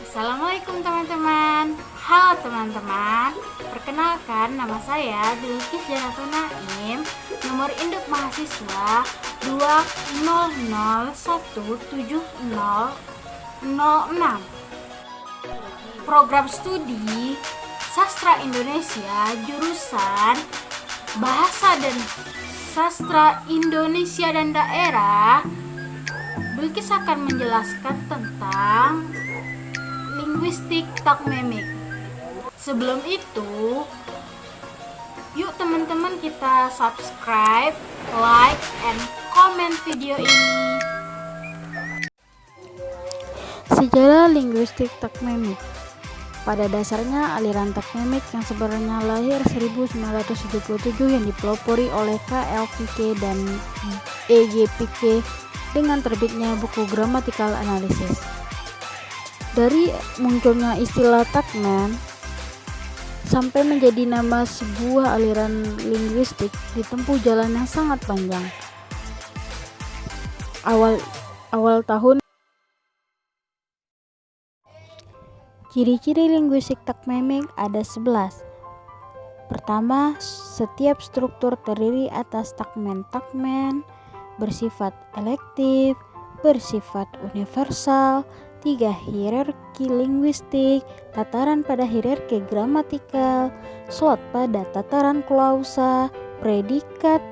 Assalamualaikum teman-teman. Halo teman-teman. Perkenalkan, nama saya Bilkis Janatul Naim. Nomor induk mahasiswa 200170006. Program studi Sastra Indonesia jurusan Bahasa dan Sastra Indonesia dan Daerah. Bilkis akan menjelaskan tentang linguistik takmemik. Sebelum itu, yuk teman-teman kita subscribe, like, and comment video ini. Sejarah linguistik takmemik. Pada dasarnya, aliran takmemik yang sebenarnya lahir 1977 yang dipelopori oleh KLPK dan EGPK dengan terbitnya buku Grammatical Analysis. Dari munculnya istilah takmen sampai menjadi nama sebuah aliran linguistik ditempuh jalan yang sangat panjang. Awal tahun. Ciri-ciri linguistik takmemik ada 11. Pertama, setiap struktur terdiri atas takmen-takmen, bersifat elektif, bersifat universal. 3. Hierarki linguistik, tataran pada hierarki gramatikal, slot pada tataran klausa, predikat,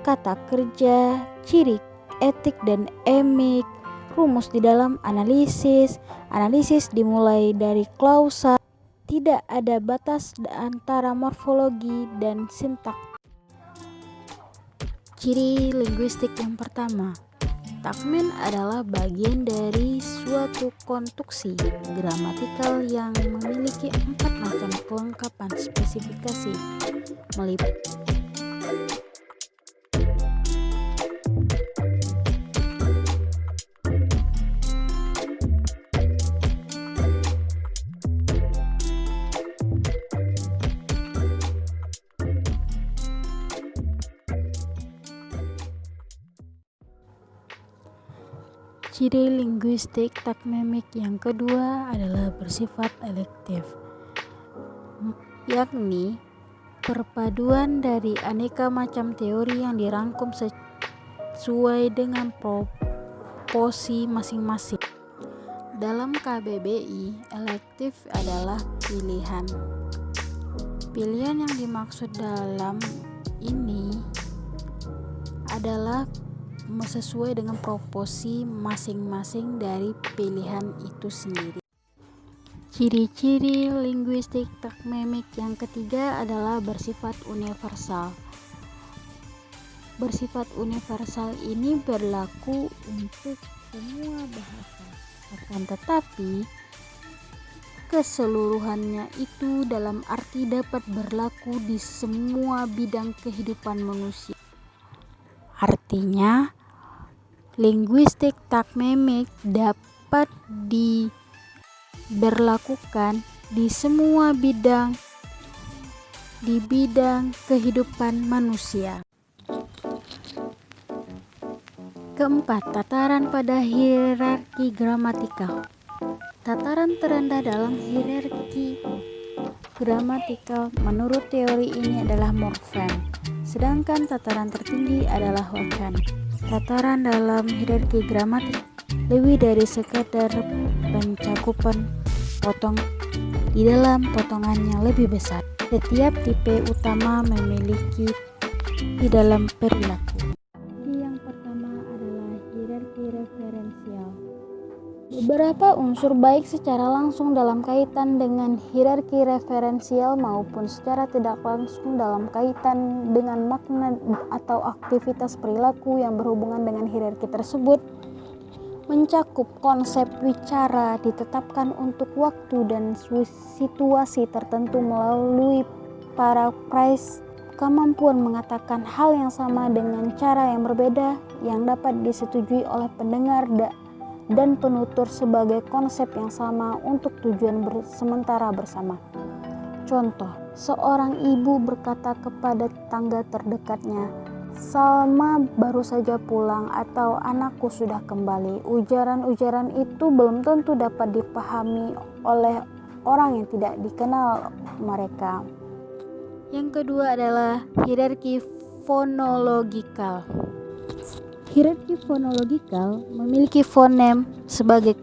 kata kerja, ciri etik dan emik, rumus di dalam analisis. Analisis dimulai dari klausa, tidak ada batas antara morfologi dan sintaks. Ciri linguistik yang pertama, takmen adalah bagian dari suatu konstruksi gramatikal yang memiliki 4 macam kelengkapan spesifikasi meliputi Ciri linguistik takmemik yang kedua adalah bersifat elektif, yakni perpaduan dari aneka macam teori yang dirangkum sesuai dengan proporsi masing-masing. Dalam KBBI, elektif adalah pilihan. Pilihan yang dimaksud dalam ini adalah sesuai dengan proporsi masing-masing dari pilihan itu sendiri. Ciri-ciri linguistik takmemik yang ketiga adalah bersifat universal. Bersifat universal ini berlaku untuk semua bahasa, akan tetapi keseluruhannya itu dalam arti dapat berlaku di semua bidang kehidupan manusia. Artinya, linguistik takmemik dapat diberlakukan di semua bidang kehidupan manusia. Keempat, tataran pada hierarki gramatikal. Tataran terendah dalam hierarki gramatikal menurut teori ini adalah morfem, sedangkan tataran tertinggi adalah wacan. Tataran dalam hierarki gramatik lebih dari sekedar pencakupan potong, di dalam potongannya lebih besar. Setiap tipe utama memiliki di dalam perilaku. Yang pertama adalah hierarki referensial. Beberapa unsur baik secara langsung dalam kaitan dengan hierarki referensial maupun secara tidak langsung dalam kaitan dengan makna atau aktivitas perilaku yang berhubungan dengan hierarki tersebut mencakup konsep wicara ditetapkan untuk waktu dan situasi tertentu melalui paraphrase, kemampuan mengatakan hal yang sama dengan cara yang berbeda yang dapat disetujui oleh pendengar dan penutur sebagai konsep yang sama untuk tujuan sementara bersama. Contoh, seorang ibu berkata kepada tetangga terdekatnya, Salma baru saja pulang atau anakku sudah kembali. Ujaran-ujaran itu belum tentu dapat dipahami oleh orang yang tidak dikenal mereka. Yang kedua adalah hierarki fonologikal. Hierarki fonologikal memiliki fonem sebagai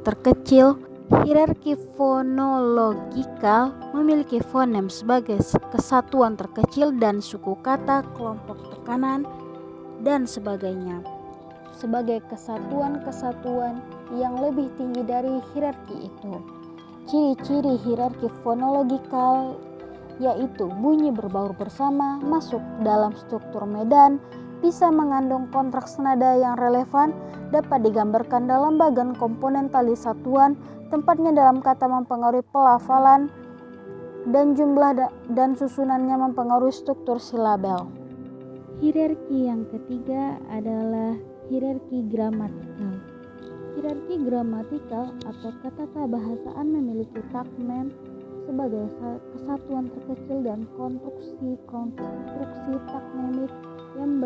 terkecil. Hierarki fonologikal memiliki fonem sebagai kesatuan terkecil dan suku kata, kelompok tekanan, dan sebagainya. Sebagai kesatuan-kesatuan yang lebih tinggi dari hierarki itu. Ciri-ciri hierarki fonologikal yaitu bunyi berbaur bersama, masuk dalam struktur medan, bisa mengandung kontrak senada yang relevan, dapat digambarkan dalam bagan komponen tali satuan, tempatnya dalam kata mempengaruhi pelafalan, dan jumlah dan susunannya mempengaruhi struktur silabel. Hierarki yang ketiga adalah hierarki gramatikal. Hierarki gramatikal atau ketatahahasaan memiliki takmem sebagai kesatuan terkecil dan konstruksi takmemik yang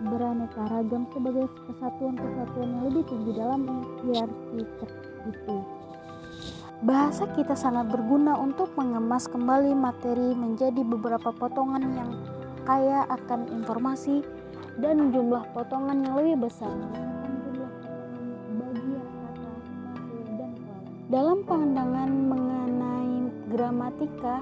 beraneka ragam sebagai kesatuan-kesatuan yang lebih tinggi dalam hierarki itu. Bahasa kita sangat berguna untuk mengemas kembali materi menjadi beberapa potongan yang kaya akan informasi dan jumlah potongan yang lebih besar merupakan jumlah potongan bagian kata, frase, dan klausa. Dalam pandangan mengenai gramatika,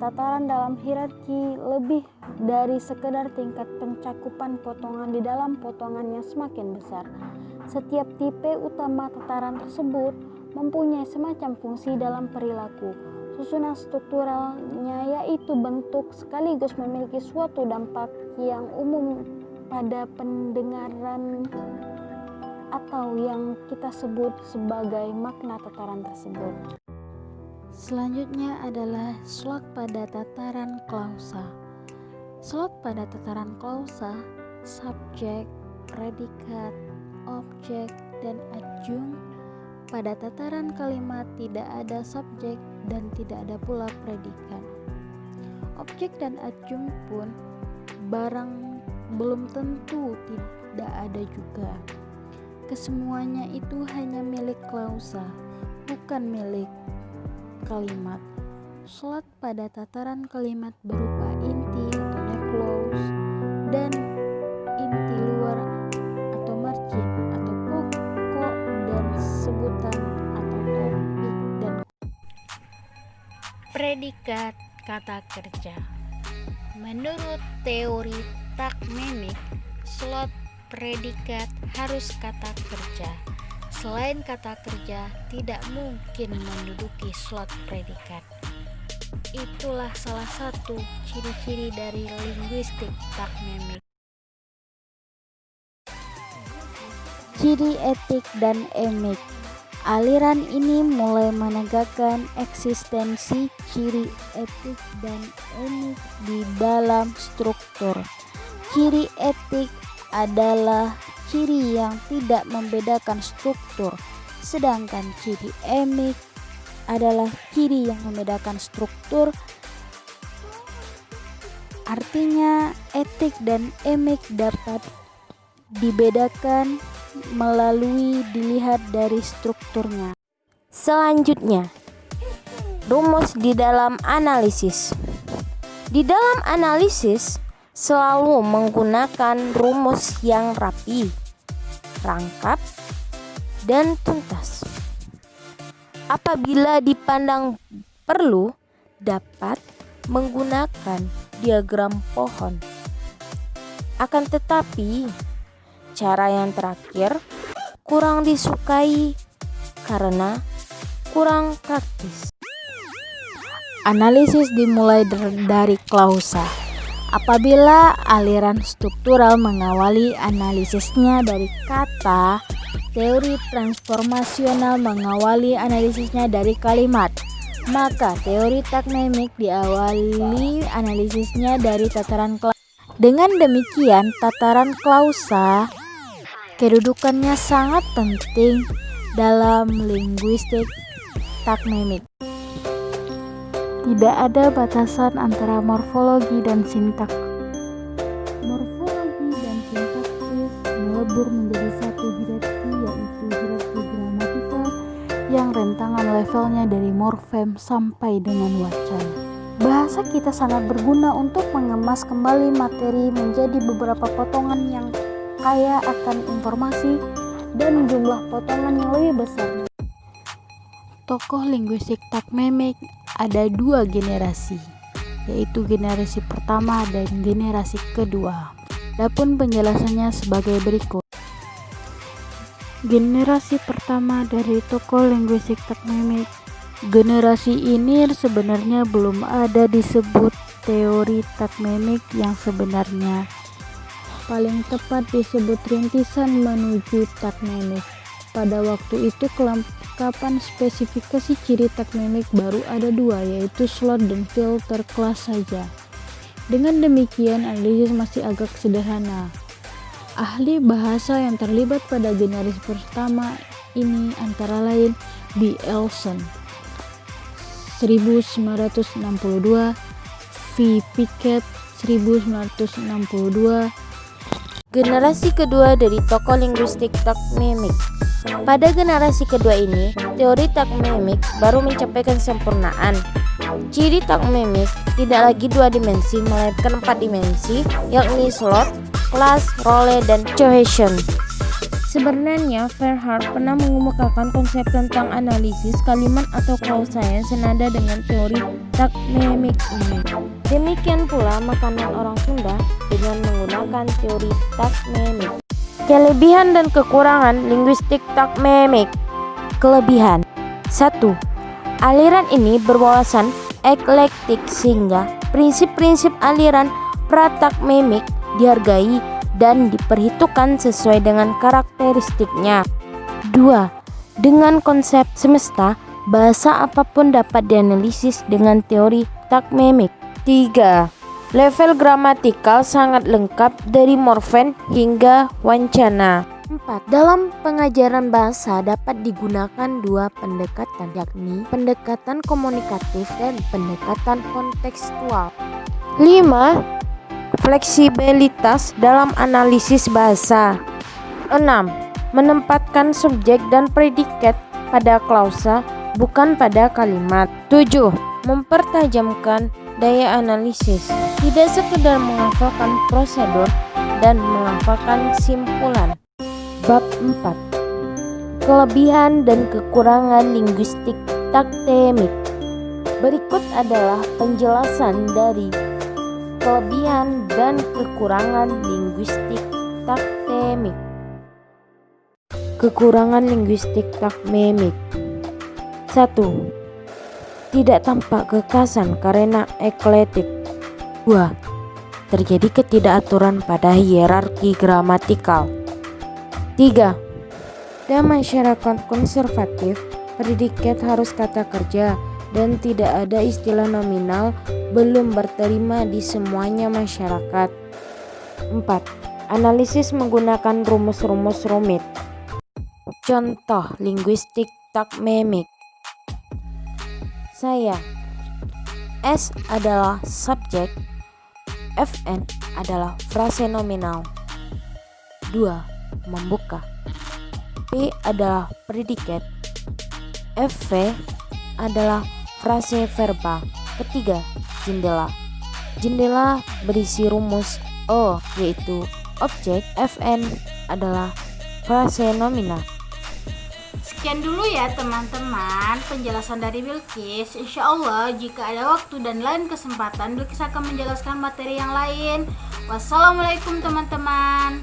tataran dalam hierarki lebih dari sekedar tingkat pencakupan potongan di dalam potongan yang semakin besar. Setiap tipe utama tataran tersebut mempunyai semacam fungsi dalam perilaku. Susunan strukturalnya yaitu bentuk sekaligus memiliki suatu dampak yang umum pada pendengaran atau yang kita sebut sebagai makna tataran tersebut. Selanjutnya adalah slot pada tataran klausa. Slot pada tataran klausa, subjek, predikat, objek, dan adjung. Pada tataran kalimat tidak ada subjek dan tidak ada pula predikat. Objek dan adjung pun barang belum tentu tidak ada juga. Kesemuanya itu hanya milik klausa, bukan milik kalimat. Slot pada tataran kalimat berupa inti atau necklace dan inti luar atau margin atau pokok dan sebutan atau topik dan Predikat kata kerja. Menurut teori takmemik, slot predikat harus kata kerja. Selain kata kerja, tidak mungkin menduduki slot predikat. Itulah salah satu ciri-ciri dari linguistik takmemik. ciri etik dan emik. Aliran ini mulai menegakkan eksistensi ciri etik dan emik di dalam struktur. Ciri etik adalah ciri yang tidak membedakan struktur, sedangkan ciri emik adalah ciri yang membedakan struktur. Artinya, etik dan emik dapat dibedakan melalui dilihat dari strukturnya. Selanjutnya, rumus di dalam analisis. Di dalam analisis selalu menggunakan rumus yang rapi, rangkap, dan tuntas. Apabila dipandang perlu, dapat menggunakan diagram pohon. Akan tetapi, cara yang terakhir kurang disukai karena kurang praktis. Analisis dimulai dari klausa. Apabila aliran struktural mengawali analisisnya dari kata, teori transformasional mengawali analisisnya dari kalimat, maka teori takmemik diawali analisisnya dari tataran klausa. Dengan demikian, tataran klausa kedudukannya sangat penting dalam linguistik takmemik. Tidak ada batasan antara morfologi dan sintaks. Morfologi tercabur menjadi satu hierarki, yaitu hierarki gramatikal yang rentangan levelnya dari morfem sampai dengan wacana. Bahasa kita sangat berguna untuk mengemas kembali materi menjadi beberapa potongan yang kaya akan informasi dan jumlah potongan yang lebih besar. Tokoh linguistik takmemik ada dua generasi, yaitu generasi pertama dan generasi kedua. Adapun penjelasannya sebagai berikut. Generasi pertama dari tokoh linguistik takmemik. Generasi ini sebenarnya belum ada disebut teori takmemik yang sebenarnya. Paling tepat disebut rintisan menuju takmemik. Pada waktu itu kelengkapan spesifikasi ciri takmemik baru ada dua, yaitu slot dan filter kelas saja. Dengan demikian analisis masih agak sederhana. Ahli bahasa yang terlibat pada generasi pertama ini antara lain B. Elson 1962, V. Pickett 1962. Generasi kedua dari tokoh linguistik takmemik. Pada generasi kedua ini, teori takmemik baru mencapai kesempurnaan. Ciri takmemik tidak lagi dua dimensi, melainkan 4 dimensi, yakni slot, kelas, role, dan cohesion. Sebenarnya, Verhardt pernah mengemukakan konsep tentang analisis kalimat atau klausa yang senada dengan teori takmemik ini. Demikian pula makanan orang Sunda dengan menggunakan teori takmemik. Kelebihan dan kekurangan linguistik takmemik. Kelebihan 1. Aliran ini berwawasan eklektik sehingga prinsip-prinsip aliran pratakmemik dihargai dan diperhitungkan sesuai dengan karakteristiknya. 2. Dengan konsep semesta, bahasa apapun dapat dianalisis dengan teori takmemik. 3. Level gramatikal sangat lengkap dari morfem hingga wancana. 4. Dalam pengajaran bahasa dapat digunakan dua pendekatan, yakni pendekatan komunikatif dan pendekatan kontekstual. 5. Fleksibilitas dalam analisis bahasa. 6. Menempatkan subjek dan predikat pada klausa, bukan pada kalimat. 7. Mempertajamkan daya analisis, tidak sekedar menghafalkan prosedur dan menghafalkan simpulan. Bab 4. Kelebihan dan kekurangan linguistik takmemik. Berikut adalah penjelasan dari kelebihan dan kekurangan linguistik takmemik. Kekurangan linguistik takmemik. 1. Tidak tampak kekasan karena eklektik. 2. Terjadi ketidakaturan pada hierarki gramatikal. 3. Dalam masyarakat konservatif, predikat harus kata kerja dan tidak ada istilah nominal belum berterima di semuanya masyarakat. 4. Analisis menggunakan rumus-rumus rumit. Contoh linguistik takmemik. Saya. S adalah subjek, Fn adalah frase nominal. 2. Membuka. P adalah predikat. Fv adalah frase verbal. Ketiga, jendela. Jendela berisi rumus O, yaitu objek. Fn adalah frase nominal. Sekian dulu ya teman-teman penjelasan dari Bilqis. Insya Allah jika ada waktu dan lain kesempatan Bilqis akan menjelaskan materi yang lain. Wassalamualaikum teman-teman.